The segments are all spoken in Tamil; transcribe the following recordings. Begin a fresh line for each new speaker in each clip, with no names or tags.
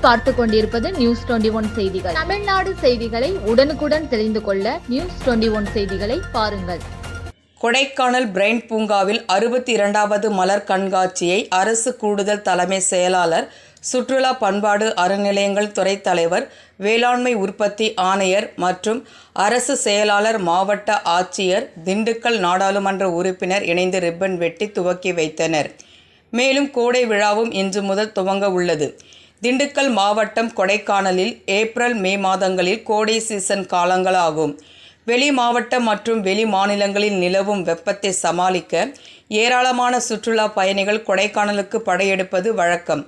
நீங்கள் பார்த்து கொண்டிருப்பது நியூஸ் 21 செய்திகள். தமிழ்நாடு செய்திகளை உடனுக்குடன் தெரிந்து கொள்ள நியூஸ் 21 செய்திகளை பாருங்கள்.
கொடைக்கானல் பிரைன் பூங்காவில் 62வது மலர் கண்காட்சியை அரசு கூடுதல் தலைமை செயலாளர், சுற்றுலா பண்பாடு அறநிலையங்கள் துறை தலைவர், வேளாண்மை உற்பத்தி ஆணையர் மற்றும் அரசு செயலாளர், மாவட்ட ஆட்சியர், திண்டுக்கல் நாடாளுமன்ற உறுப்பினர் இணைந்து ரிப்பன் வெட்டி துவக்கி வைத்தனர். மேலும் கோடை விழாவும் இன்று முதல் துவங்க உள்ளது. திண்டுக்கல் மாவட்டம் கொடைக்கானலில் ஏப்ரல், மே மாதங்களில் கோடை சீசன் காலங்களாகும். வெளி மாவட்டம் மற்றும் வெளி மாநிலங்களில் நிலவும் வெப்பத்தை சமாளிக்க ஏராளமான சுற்றுலா பயணிகள் கொடைக்கானலுக்கு படையெடுப்பது வழக்கம்.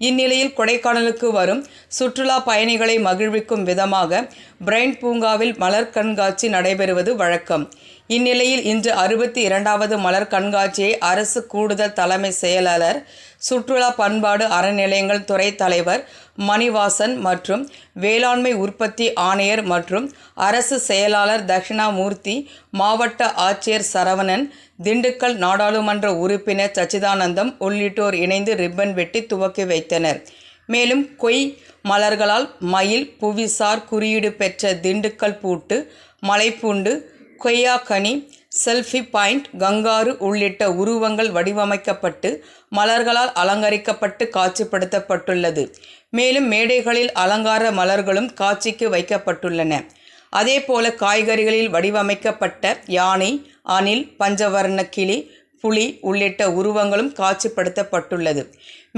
இந்நிலையில் கொடைக்கானலுக்கு வரும் சுற்றுலா பயணிகளை மகிழ்விக்கும் விதமாக பிரைன் பூங்காவில் மலர் கண்காட்சி நடைபெறுவது வழக்கம். இந்நிலையில் இன்று 62வது மலர் கண்காட்சியை அரசு கூடுதல் தலைமை செயலாளர், சுற்றுலா பண்பாடு அறநிலையங்கள் துறை தலைவர் மணிவாசன் மற்றும் வேளாண்மை உற்பத்தி ஆணையர் மற்றும் அரசு செயலாளர் தட்சிணாமூர்த்தி, மாவட்ட ஆட்சியர் சரவணன், திண்டுக்கல் நாடாளுமன்ற உறுப்பினர் சச்சிதானந்தம் உள்ளிட்டோர் இணைந்து ரிப்பன் வெட்டி துவக்கி வைத்தனர். மேலும் கொய் மலர்களால் மயில், புவிசார் குறியீடு பெற்ற திண்டுக்கல் பூட்டு, மலைப்பூண்டு, கொய்யாக்கனி, செல்ஃபி பாயிண்ட், கங்காரு உள்ளிட்ட உருவங்கள் வடிவமைக்கப்பட்டு மலர்களால் அலங்கரிக்கப்பட்டு காட்சிப்படுத்தப்பட்டுள்ளது. மேலும் மேடைகளில் அலங்கார மலர்களும் காட்சிக்கு வைக்கப்பட்டுள்ளன. அதேபோல காய்கறிகளில் வடிவமைக்கப்பட்ட யானை, அணில், பஞ்சவர்ண கிளி, புலி உள்ளிட்ட உருவங்களும் காட்சிப்படுத்தப்பட்டுள்ளது.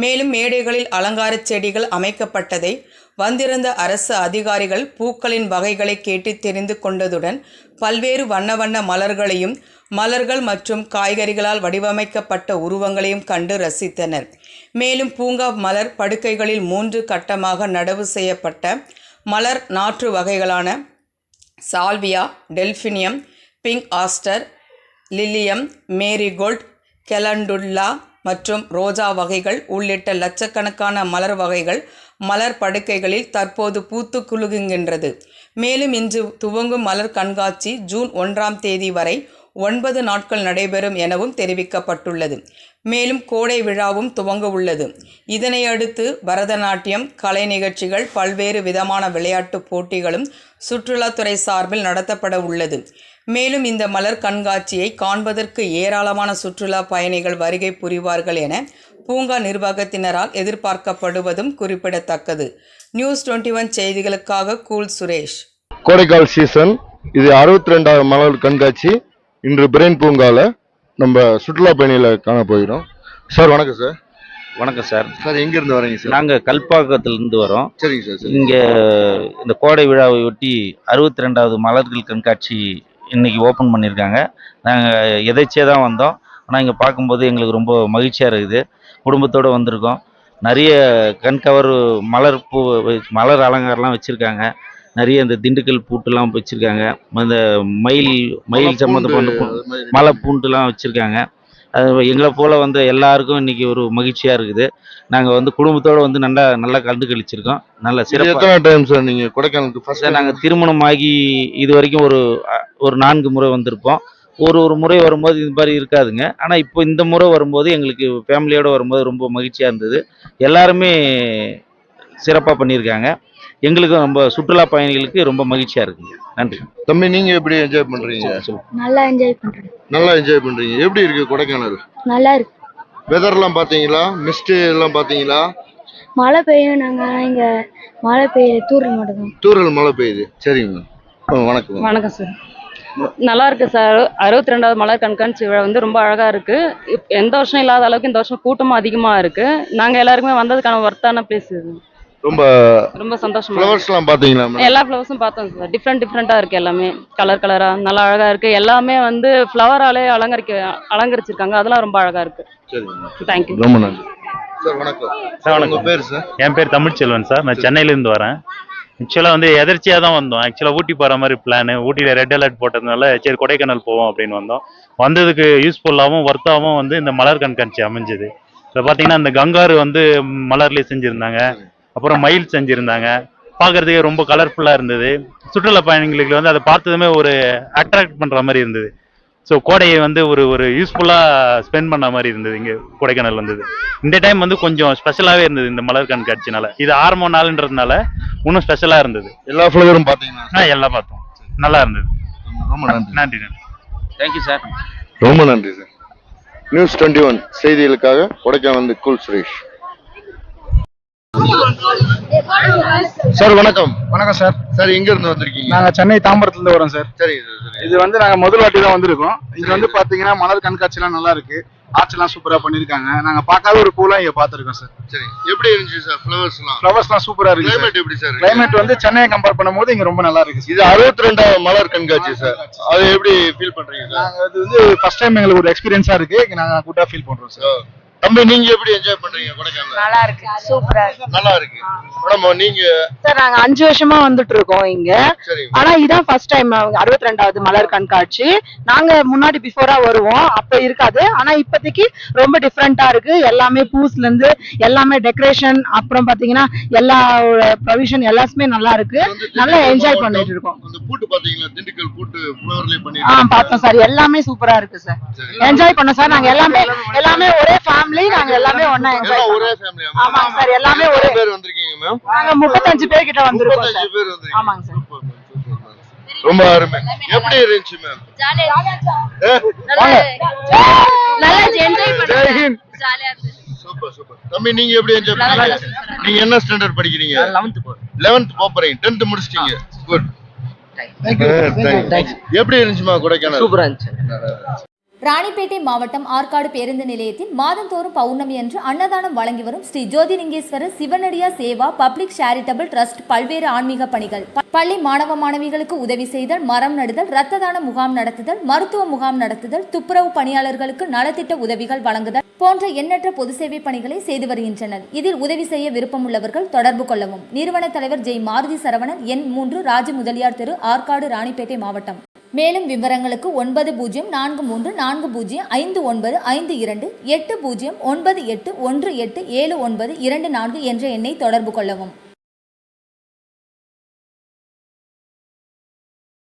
மேலும் மேடைகளில் அலங்கார செடிகள் அமைக்கப்பட்டதை வந்திருந்த அரசு அதிகாரிகள் பூக்களின் வகைகளை கேட்டு தெரிந்து கொண்டதுடன் பல்வேறு வண்ண வண்ண மலர்களையும், மலர்கள் மற்றும் காய்கறிகளால் வடிவமைக்கப்பட்ட உருவங்களையும் கண்டு ரசித்தனர். மேலும் பூங்கா மலர் படுக்கைகளில் 3 கட்டமாக நடவு செய்யப்பட்ட மலர் நாற்று வகைகளான salvia, delphinium, pink aster, lilium, marigold, calendula மற்றும் ரோஜா வகைகள் உள்ளிட்ட லட்சக்கணக்கான மலர் வகைகள் மலர் படுக்கைகளில் தற்போது பூத்து குலுங்குகின்றது. மேலும் இன்று துவங்கும் மலர் கண்காட்சி ஜூன் 1ஆம் தேதி வரை 9 நாட்கள் நடைபெறும் எனவும் தெரிவிக்கப்பட்டுள்ளது. மேலும் கோடை விழாவும் துவங்க உள்ளது. இதனையடுத்து பரதநாட்டியம், கலை நிகழ்ச்சிகள், பல்வேறு விதமான விளையாட்டு போட்டிகளும் சுற்றுலாத்துறை சார்பில் நடத்தப்பட உள்ளது. மேலும் இந்த மலர் கண்காட்சியை காண்பதற்கு ஏராளமான சுற்றுலா பயணிகள் வருகை புரிவார்கள் என பூங்கா நிர்வாகத்தினரால் எதிர்பார்க்கப்படுவதும் குறிப்பிடத்தக்கது. நியூஸ் 21 செய்திகளுக்காக கூல் சுரேஷ்.
கோடைக்கால் சீசன் இது 62வது மலர் கண்காட்சி இன்று பிரைன் பூங்கால நம்ம சுற்றுலா பயணிகளை காண போகிறோம். சார் வணக்கம் சார்.
வணக்கம் சார்.
சார் எங்க இருந்து வரீங்க சார்?
நாங்கள் கல்பாக்கத்திலிருந்து வரோம்.
சரிங்க சார்.
இங்கே இந்த கோடை விழாவை ஒட்டி 62வது மலர்கள் கண்காட்சி இன்னைக்கு ஓப்பன் பண்ணியிருக்காங்க. நாங்கள் எதேச்சியாக தான் வந்தோம். ஆனால் இங்கே பார்க்கும்போது எங்களுக்கு ரொம்ப மகிழ்ச்சியாக இருக்குது. குடும்பத்தோடு வந்திருக்கோம். நிறைய கண்கவர் மலர் அலங்காரம்லாம் வச்சுருக்காங்க. நிறைய இந்த திண்டுக்கல் பூட்டுலாம் வச்சுருக்காங்க. இந்த மயில் சம்மந்தப்பட்ட மலை பூண்டுலாம் வச்சுருக்காங்க. அது எங்களை போல் வந்து எல்லாருக்கும் இன்றைக்கி ஒரு மகிழ்ச்சியாக இருக்குது. நாங்கள் வந்து குடும்பத்தோடு வந்து நல்லா கண்டு கழிச்சிருக்கோம். நல்ல சிறப்பு.
எத்தனை டைம் சார் நீங்கள் கொடைக்கானலுக்கு ஃபர்ஸ்ட்?
நாங்கள் திருமணமாகி இது வரைக்கும் ஒரு 4 முறை வந்திருப்போம். ஒரு முறை வரும்போது இது மாதிரி இருக்காதுங்க. ஆனால் இப்போ இந்த முறை வரும்போது எங்களுக்கு ஃபேமிலியோடு வரும்போது ரொம்ப மகிழ்ச்சியாக இருந்தது. எல்லாருமே சிறப்பாக பண்ணியிருக்காங்க. எங்களுக்கும் ரொம்ப சுற்றுலா பயணிகளுக்கு ரொம்ப மகிழ்ச்சியாக இருக்குங்க. நன்றி.
தம்பி, நீங்கள் எப்படி என்ஜாய் பண்ணுறீங்க?
நல்லா என்ஜாய் பண்ணுறேன்.
நல்லா என்ஜாய் பண்ணுறீங்க. எப்படி இருக்குது கொடைக்கானல்?
நல்லா இருக்கு.
வெதர்லாம் பார்த்தீங்களா? மிஸ்ட் எல்லாம் பார்த்தீங்களா?
மழை பெய்யும். நாங்கள் இங்கே மழை பெய்யுது, தூரல் மட்டும் தான்.
தூரல் மழை பெய்யுது. சரிங்க. வணக்கம்.
வணக்கம் சார். நல்லா இருக்கு சார். 62வது மலர் கண்காட்சி விழா வந்து ரொம்ப அழகா இருக்கு. எந்த வருஷம் இல்லாத அளவுக்கு இந்த வருஷம் கூட்டமும் அதிகமா இருக்கு. நாங்க எல்லாருக்குமே வந்ததுக்கான ஒர்த்தான பிளேஸ் இது. ரொம்ப சந்தோஷமா.
ஃப்ளவர்ஸ்லாம் பாத்தீங்களா?
எல்லா ஃப்ளவர்ஸும் பார்த்தோம் சார். டிஃப்ரெண்டா இருக்கு. எல்லாமே கலரா நல்லா அழகா இருக்கு. எல்லாமே வந்து ஃப்ளவராலே அலங்கரிச்சிருக்காங்க. அதெல்லாம் ரொம்ப அழகா இருக்கு.
சரிங்க.
தேங்க்யூ.
ரொம்ப நன்றி சார். வணக்கம்
சார். வணக்கம்.
உங்க பேர் சார்?
என் பேர் தமிழ்ச்செல்வன் சார். நான் சென்னையிலேருந்து வரேன். ஆக்சுவலாக வந்து எதர்ச்சியாக தான் வந்தோம். ஆக்சுவலாக ஊட்டி போகிற மாதிரி பிளான். ஊட்டியில் ரெட் அலர்ட் போட்டதுனால சரி கொடைக்கானல் போவோம் அப்படின்னு வந்தோம். வந்ததுக்கு யூஸ்ஃபுல்லாகவும் ஒர்த்தாகவும் வந்து இந்த மலர் கண்காட்சி அமைஞ்சுது. இப்போ பார்த்தீங்கன்னா இந்த கங்காரு வந்து மலர்லேயே செஞ்சுருந்தாங்க. அப்புறம் மயில் செஞ்சுருந்தாங்க. பார்க்குறதுக்கே ரொம்ப கலர்ஃபுல்லாக இருந்தது. சுற்றுலா பயணிகளுக்கு வந்து அதை பார்த்ததுமே ஒரு அட்ராக்ட் பண்ணுற மாதிரி இருந்தது. ஸோ கோடையை வந்து ஒரு யூஸ்ஃபுல்லாக ஸ்பெண்ட் பண்ண மாதிரி இருந்தது இங்கே கொடைக்கானல் வந்தது. இந்த டைம் வந்து கொஞ்சம் ஸ்பெஷலாகவே இருந்தது இந்த மலர் கண்காட்சினால. இது ஆரம்ப நாள்ன்றதுனால இன்னும் ஸ்பெஷலாக இருந்தது.
எல்லா ஃப்ளவரும் பார்த்தீங்கன்னா
எல்லாம் பார்த்தோம், நல்லா இருந்தது.
ரொம்ப நன்றி.
நன்றி.
Thank you sir.
ரொம்ப நன்றி சார். நியூஸ் 21 செய்திகளுக்காக கொடைக்கானல் கூல் சுரேஷ். சார் வணக்கம்.
வணக்கம் சார்.
சார் எங்க இருந்து வந்திருக்கீங்க?
நாங்க சென்னை தாம்பரத்துல இருந்து வரோம் சார்.
சரி சார்.
இது வந்து நாங்க முதல் வாட்டி தான் வந்திருக்கோம். இங்க வந்து பாத்தீங்கன்னா மலர் கண்காட்சி எல்லாம் நல்லா இருக்கு, ஆர்ட்ஸ் எல்லாம் சூப்பரா பண்ணிருக்காங்க. நாங்க பார்க்காத ஒரு பூலாம் இங்க பாத்துருக்கோம் சார்.
சரி, எப்படி இருந்துச்சு சார்?
ஃப்ளவர்ஸ் எல்லாம் சூப்பரா இருக்கு.
கிளைமேட் எப்படி சார்?
கிளைமேட் வந்து சென்னையை கம்பேர் பண்ணும்போது இங்க ரொம்ப நல்லா இருக்கு.
இது 62வது மலர் கண்காட்சி சார். அது எப்படி ஃபீல் பண்றீங்க சார்?
நாங்க இது வந்து ஃபர்ஸ்ட் டைம் எங்களுக்கு ஒரு எக்ஸ்பீரியன்ஸா இருக்கு. நாங்க குட்டா ஃபீல் பண்றோம் சார்.
தம்பி நீங்க எப்படி என்ஜாய் பண்றீங்க கொடைக்கானல்?
நல்லா இருக்கு, சூப்பரா இருக்கு.
நல்லா இருக்கு. மேடம் நீங்க?
சார் நாங்க 5 வருஷமா வந்துட்டு இருக்கோம் இங்க.
சரி.
ஆனா இதான் ஃபர்ஸ்ட் டைம் 62வது மலர் கண்காட்சி. நாங்க முன்னாடி பிஃபோரா வருவோம், அப்ப இருக்காது. ஆனா இப்போதைக்கு ரொம்ப டிஃப்ரெண்டா இருக்கு. எல்லாமே பூஸ்ல இருந்து எல்லாமே டெக்கரேஷன், அப்புறம் பாத்தீங்கன்னா எல்லா ப்ரொவிஷன் எல்லாமே நல்லா இருக்கு. நல்லா என்ஜாய் பண்ணிட்டு இருக்கோம்.
அந்த பூட்டு பாத்தீங்களா? திண்டுக்கல் பூட்டு ஃப்ளவர்லயே பண்ணிருக்காங்க.
பார்த்தோம் சார், எல்லாமே சூப்பரா இருக்கு சார். என்ஜாய் பண்ணோம் சார். நாங்க எல்லாமே ஒரே ஃபேமிலி, நாங்க எல்லாமே ஒண்ணா என்ஜாய்
எல்லாம் ஒரே
பண்ணோம்.
ஃபேமிலியா?
ஆமாங்க சார், எல்லாமே ஒரே.
எத்தனை பேர் வந்திருக்கீங்க மேம்?
நாங்க 35 பேர் கிட்ட வந்திருக்கோம்
35
சார்.
பேர் வந்திருக்கீங்க.
ஆமாங்க sir.
Super ma'am, super ma'am. ரொம்ப அருமை. எப்படி இருந்துச்சு மேம்? Super super. தம்பி நீங்க எப்படி என்ஜாய் பண்ணீங்க? நீங்க என்ன ஸ்டாண்டர்ட் படிக்கிறீங்க? 11th போறீங்க. 10th முடிச்சிட்டீங்க. குட். தேங்க்யூ. எப்படி இருந்துச்சுமா கொடைக்கானல்?
சூப்பரா இருந்துச்சு.
ராணிப்பேட்டை மாவட்டம் ஆற்காடு பேருந்து நிலையத்தில் மாதந்தோறும் பௌர்ணமி அன்று அன்னதானம் வழங்கி வரும் Sri Jothilingeswarar சிவனடியா Seva public charitable trust பல்வேறு ஆன்மீக பணிகள். பள்ளி மாணவ மாணவிகளுக்கு உதவி செய்தல், மரம் நடுதல், இரத்த தான முகாம் நடத்துதல், மருத்துவ முகாம் நடத்துதல், துப்புரவு பணியாளர்களுக்கு நலத்திட்ட உதவிகள் வழங்குதல் போன்ற எண்ணற்ற பொது சேவை பணிகளை செய்து வருகின்றனர். இதில் உதவி செய்ய விருப்பமுள்ளவர்கள் தொடர்பு கொள்ளவும். நிறுவன தலைவர் ஜெய் மாருதி சரவணன், எண் 3, ராஜ முதலியார் தெரு, ஆற்காடு, ராணிப்பேட்டை மாவட்டம். மேலும் விவரங்களுக்கு 9040405952 8098187924 என்ற எண்ணை தொடர்பு கொள்ளவும்.